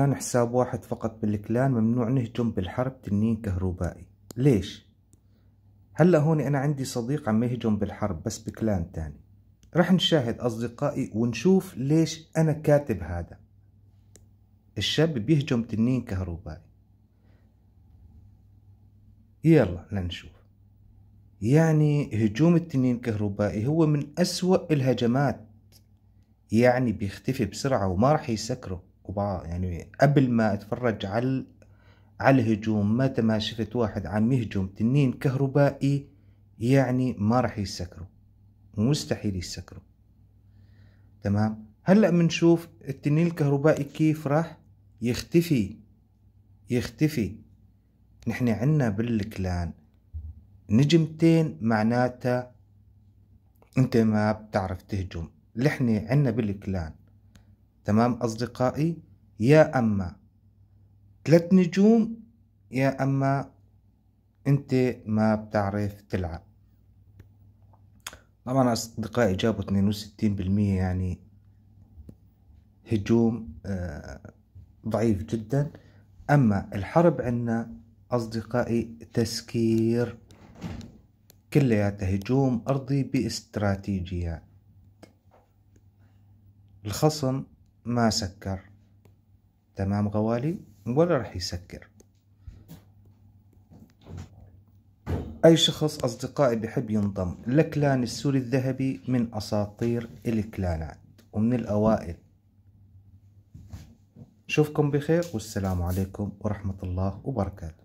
كان حساب واحد فقط بالكلان، ممنوع نهجم بالحرب تنين كهربائي. ليش؟ هلا هون انا عندي صديق عم يهجم بالحرب بس بكلان تاني. رح نشاهد اصدقائي ونشوف ليش انا كاتب هذا. الشاب بيهجم تنين كهربائي. يلا لنشوف. يعني هجوم التنين الكهربائي هو من أسوأ الهجمات، يعني بيختفي بسرعة وما رح يسكره. يعني قبل ما اتفرج على الهجوم متى ما شفت واحد عم يهجم تنين كهربائي يعني ما رح يسكره، مستحيل يسكره. تمام. هلأ منشوف التنين الكهربائي كيف راح يختفي. نحن عنا بالكلان نجمتين معناتها انت ما بتعرف تهجم. نحن عنا بالكلان، تمام أصدقائي، يا أما 3 نجوم يا أما انت ما بتعرف تلعب. طبعا أصدقائي جابوا 62%، يعني هجوم ضعيف جدا. أما الحرب عنا أصدقائي تسكير، كلياتها هجوم أرضي باستراتيجيات. الخصم ما سكر، تمام غوالي، ولا رح يسكر. أي شخص أصدقائي بحب ينضم لكلان السوري الذهبي من أساطير الكلانات ومن الأوائل. شوفكم بخير والسلام عليكم ورحمة الله وبركاته.